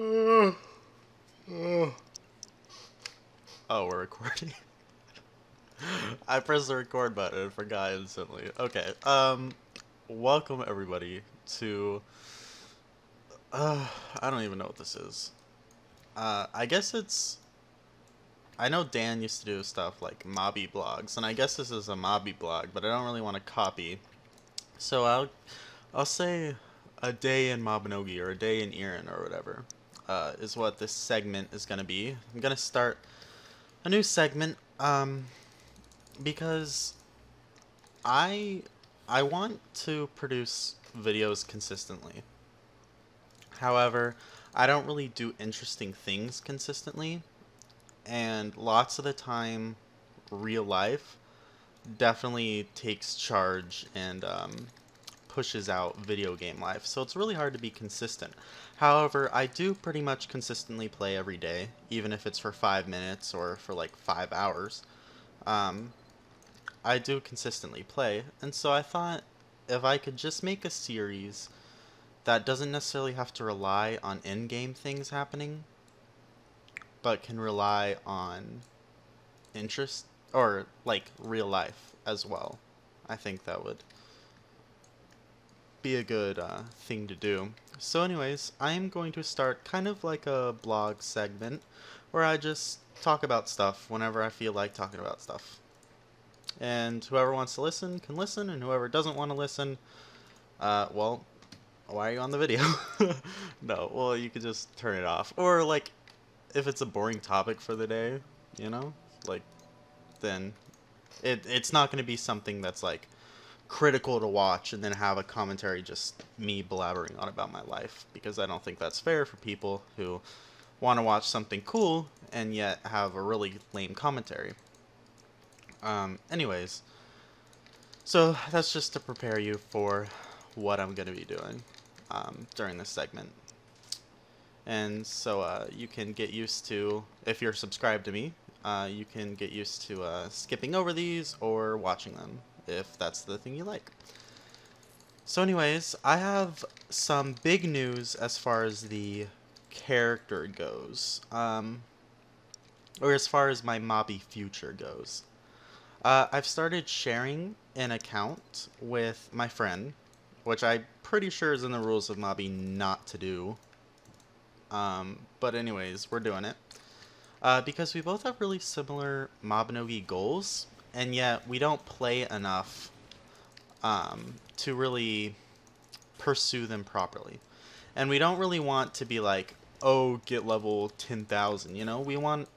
Oh, we're recording. I pressed the record button and forgot instantly. Okay. Welcome everybody to uh I don't even know what this is. I guess it's I know Dan used to do stuff like mobby blogs, and I guess this is a mobby blog, but I don't really want to copy. So I'll say a day in Mabinogi or a day in Erinn or whatever. Is what this segment is gonna be. I'm gonna start a new segment. Because I I want to produce videos consistently. However, I don't really do interesting things consistently, and lots of the time real life definitely takes charge and pushes out video game life. So it's really hard to be consistent. However, I do pretty much consistently play every day, even if it's for 5 minutes or for like 5 hours. Um, I do consistently play, and so I thought if I could just make a series that doesn't necessarily have to rely on in-game things happening, but can rely on interest or like real life as well. I think that would be a good thing to do. So anyways, I am going to start kind of like a blog segment where I just talk about stuff whenever I feel like talking about stuff. And whoever wants to listen can listen, and whoever doesn't want to listen, well, why are you on the video? No, well, you could just turn it off. Or, like, if it's a boring topic for the day, you know, like, then it's not going to be something that's, like, critical to watch and then have a commentary just me blabbering on about my life, because I don't think that's fair for people who want to watch something cool and yet have a really lame commentary. Anyways, so that's just to prepare you for what I'm going to be doing during this segment. And so you can get used to, if you're subscribed to me, you can get used to skipping over these or watching them if that's the thing you like. So anyways, I have some big news as far as the character goes, or as far as my Mobby future goes. I've started sharing an account with my friend, which I'm pretty sure is in the rules of Mobby not to do. But anyways, we're doing it. Because we both have really similar Mabinogi goals, and yet we don't play enough to really pursue them properly. And we don't really want to be like, oh, get level 10,000, you know? We want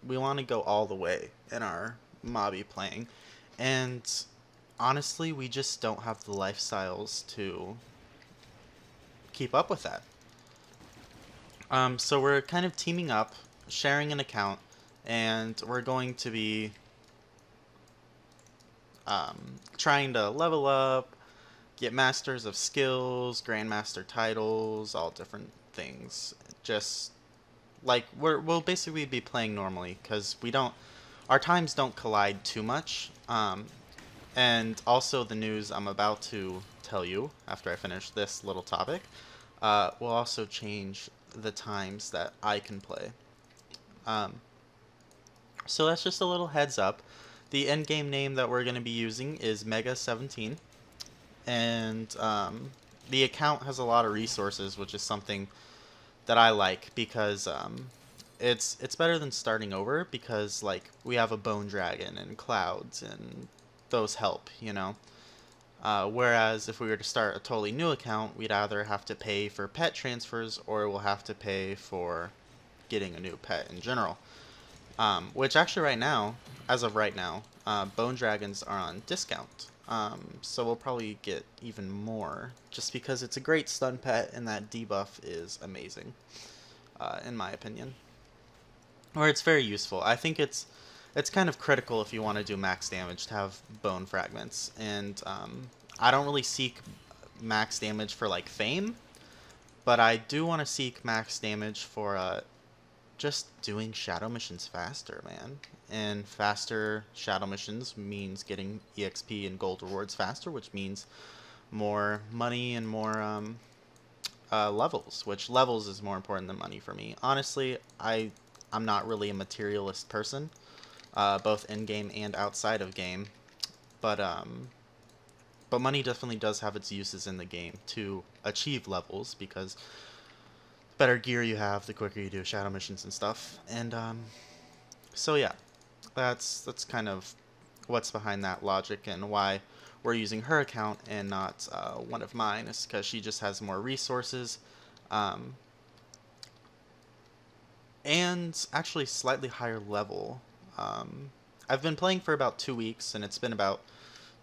to go all the way in our Mobby playing. And honestly, we just don't have the lifestyles to keep up with that. So we're kind of teaming up, sharing an account, and we're going to be trying to level up, get masters of skills, grandmaster titles, all different things. Just like we'll basically be playing normally because our times don't collide too much. And also the news I'm about to tell you after I finish this little topic will also change the times that I can play. Um, so that's just a little heads up. The end game name that we're going to be using is Mega17, and the account has a lot of resources, which is something that I like because it's better than starting over because like we have a bone dragon and clouds and those help, you know. Whereas if we were to start a totally new account, we'd either have to pay for pet transfers or we'll have to pay for getting a new pet in general. Which actually right now, as of right now, bone dragons are on discount. So we'll probably get even more just because it's a great stun pet and that debuff is amazing, in my opinion. Or it's very useful. I think it's kind of critical if you want to do max damage to have bone fragments. And I don't really seek max damage for like fame, but I do want to seek max damage for just doing shadow missions faster, man. And faster shadow missions means getting EXP and gold rewards faster, which means more money and more levels, which levels is more important than money for me. Honestly, I'm not really a materialist person, both in game and outside of game, but money definitely does have its uses in the game to achieve levels, because the better gear you have, the quicker you do shadow missions and stuff. And so yeah, that's kind of what's behind that logic, and why we're using her account and not one of mine, is because she just has more resources, um, and actually slightly higher level. Um, I've been playing for about 2 weeks, and it's been about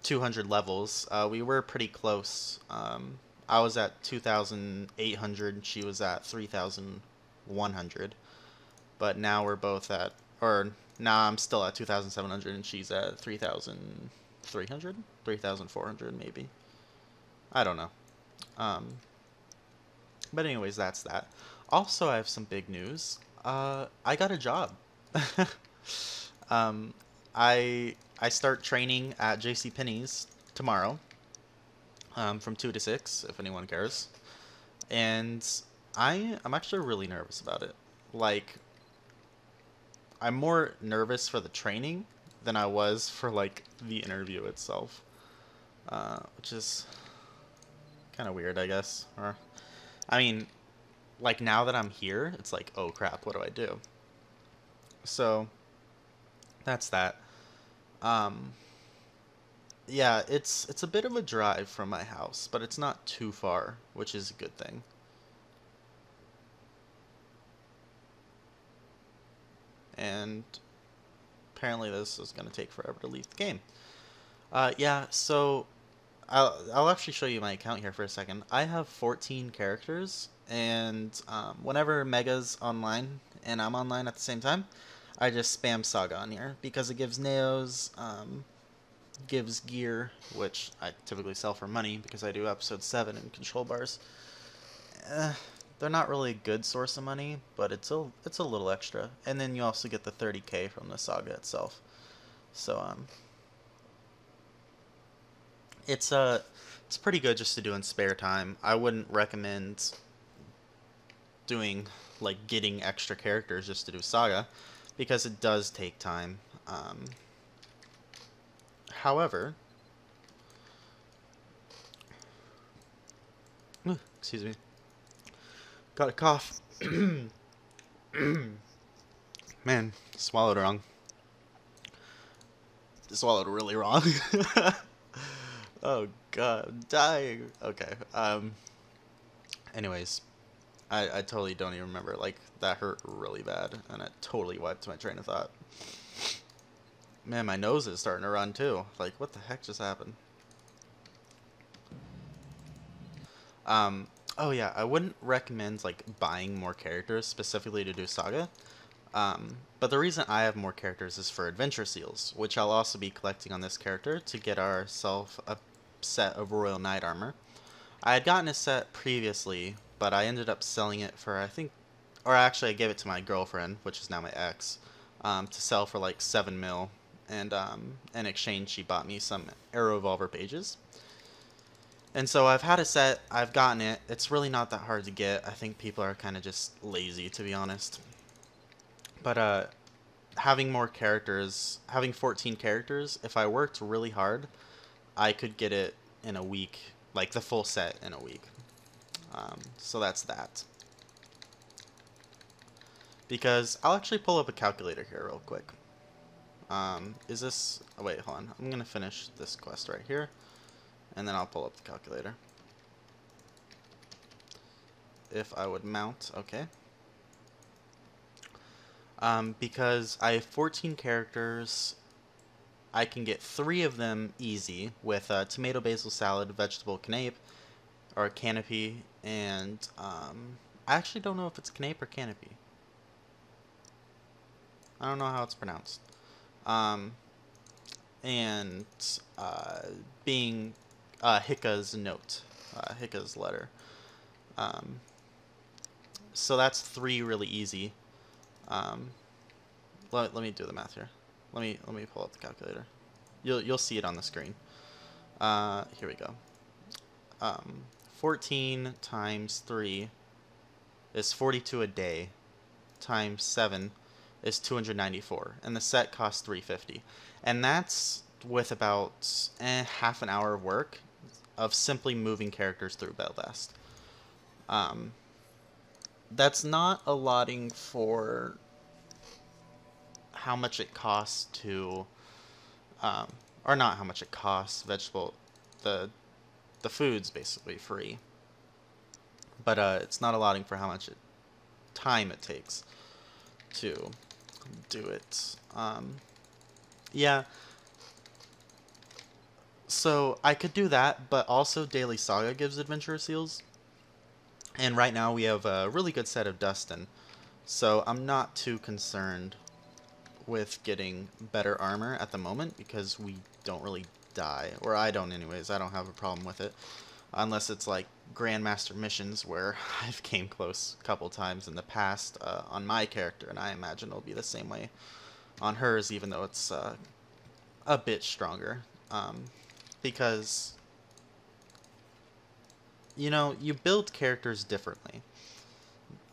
200 levels. We were pretty close. I was at 2,800, she was at 3,100. But now we're both at, or now I'm still at 2,700 and she's at 3,300? 3,400 maybe. I don't know. Um, but anyways, that's that. Also, I have some big news. I got a job. um, I start training at JCPenney's tomorrow, from 2 to 6, if anyone cares. And I'm actually really nervous about it. Like, I'm more nervous for the training than I was for like the interview itself, which is kind of weird, I guess. Or, I mean, like now that I'm here, it's like, oh crap, what do I do? So that's that. Um, yeah, it's a bit of a drive from my house, but it's not too far, which is a good thing. And apparently this is going to take forever to leave the game. Yeah, so I'll actually show you my account here for a second. I have 14 characters, and whenever Mega's online and I'm online at the same time, I just spam Saga on here because it gives Neos, gives gear, which I typically sell for money because I do episode 7 and control bars. They're not really a good source of money, but it's a little extra. And then you also get the 30k from the Saga itself. So it's pretty good just to do in spare time. I wouldn't recommend doing like getting extra characters just to do Saga, because it does take time. However, excuse me, got a cough. Man, swallowed wrong. Swallowed really wrong. Oh god, I'm dying. Okay. Anyways, I totally don't even remember. Like, that hurt really bad, and it totally wiped my train of thought. Man, my nose is starting to run too. Like, what the heck just happened? Um, oh yeah, I wouldn't recommend like buying more characters specifically to do Saga. But the reason I have more characters is for adventure seals, which I'll also be collecting on this character to get ourselves a set of Royal Knight armor. I had gotten a set previously, but I ended up selling it for, I think, or actually I gave it to my girlfriend, which is now my ex, to sell for like 7 mil. And in exchange, she bought me some Arrow Revolver pages. And so I've had a set, I've gotten it. It's really not that hard to get. I think people are kind of just lazy, to be honest. But having more characters, having 14 characters, if I worked really hard, I could get it in a week, like the full set in a week. So that's that. Because I'll actually pull up a calculator here real quick. Is this... Oh, wait, hold on. I'm going to finish this quest right here, and then I'll pull up the calculator. If I would mount, okay. Because I have 14 characters, I can get 3 of them easy with tomato basil salad, vegetable canape, or canopy, and I actually don't know if it's canape or canopy. I don't know how it's pronounced. And being Hika's note, Hika's letter. So that's 3 really easy. Let me do the math here. Let me pull up the calculator. You'll see it on the screen. Here we go. 14 times 3 is 42 a day, times 7 is 294, and the set costs 350. And that's with about half an hour of work of simply moving characters through Belvast. Um, that's not allotting for how much it costs to, um, or not how much it costs. The the food's basically free, but it's not allotting for how much time it takes to do it. Yeah, so I could do that, but also Daily Saga gives adventure seals, and right now we have a really good set of Dustin, so I'm not too concerned with getting better armor at the moment because we don't really die, or I don't anyways. I don't have a problem with it, unless it's like Grandmaster missions where I've came close a couple times in the past on my character, and I imagine it'll be the same way on hers, even though it's a bit stronger, because you know, you build characters differently,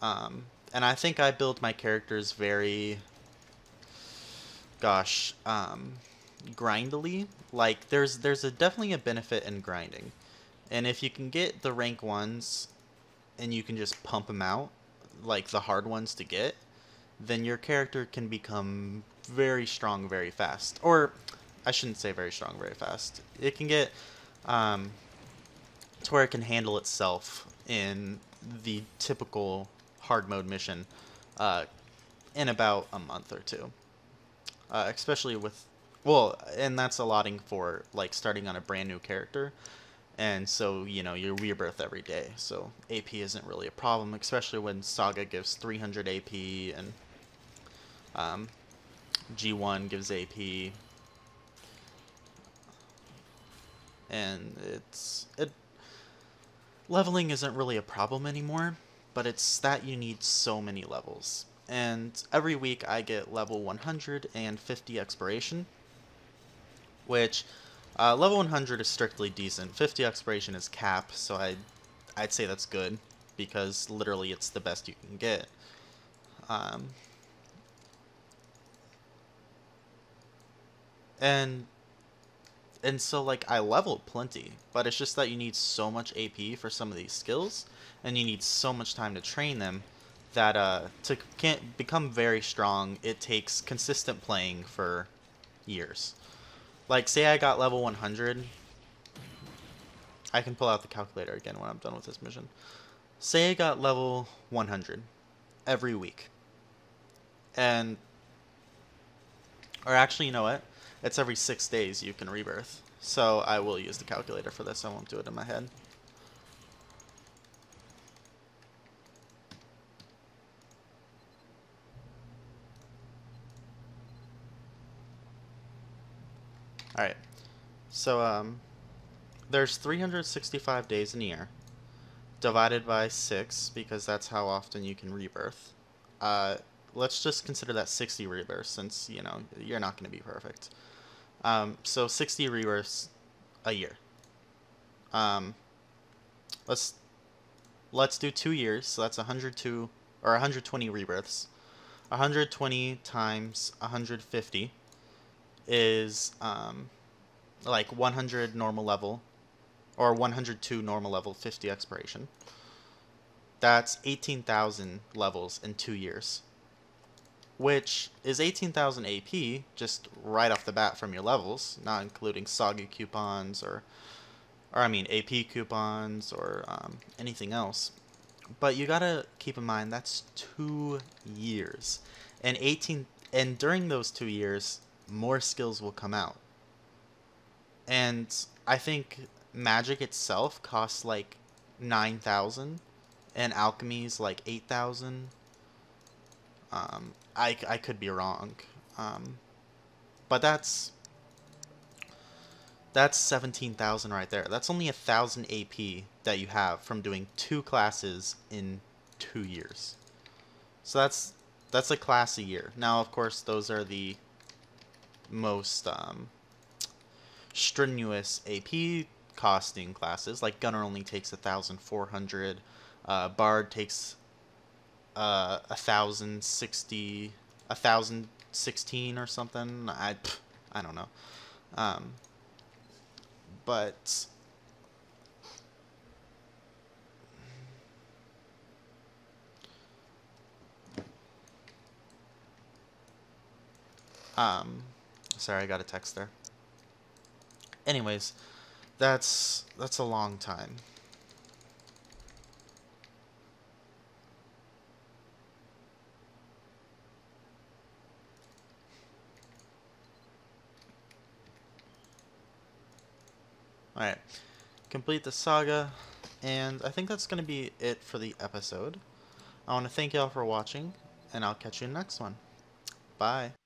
and I think I build my characters very, gosh, grindily. Like there's definitely a benefit in grinding, and if you can get the rank ones and you can just pump them out, like the hard ones to get, then your character can become very strong very fast. Or I shouldn't say very strong very fast. It can get um, to where it can handle itself in the typical hard mode mission uh, in about a month or two. Especially with, well, and that's allotting for like starting on a brand new character. And so, you know, you rebirth every day. So AP isn't really a problem, especially when Saga gives 300 AP and um, G1 gives AP. And leveling isn't really a problem anymore, but it's that you need so many levels. And every week I get level 150 exploration, which level 100 is strictly decent. 50 exploration is cap, so I'd say that's good because literally it's the best you can get. Um, and so like I leveled plenty, but it's just that you need so much AP for some of these skills, and you need so much time to train them that to can't become very strong, it takes consistent playing for years. Like say I got level 100, I can pull out the calculator again when I'm done with this mission. Say I got level 100 every week, and or actually, you know what? It's every 6 days you can rebirth. So I will use the calculator for this. I won't do it in my head. Alright. So, there's 365 days in a year. Divided by 6, because that's how often you can rebirth. Let's just consider that 60 rebirths, since, you know, you're not going to be perfect. So 60 rebirths a year. Let's do 2 years, so that's 102 or 120 rebirths. 120 times 150 is like 100 normal level, or 102 normal level, 50 exploration. That's 18,000 levels in 2 years, which is 18,000 AP just right off the bat from your levels, not including Saga coupons or I mean AP coupons or anything else. But you gotta keep in mind that's 2 years, and during those 2 years, more skills will come out. And I think magic itself costs like 9,000, and alchemy's like 8,000. I could be wrong, but that's 17,000 right there. That's only 1,000 AP that you have from doing 2 classes in 2 years. So that's a class a year. Now, of course, those are the most strenuous AP costing classes. Like Gunner only takes 1,400. Bard takes 1,060, 1,016 or something. I don't know. Um, but um, sorry, I got a text there. Anyways, that's a long time. Alright, complete the saga, and I think that's going to be it for the episode. I want to thank y'all for watching, and I'll catch you in the next one. Bye.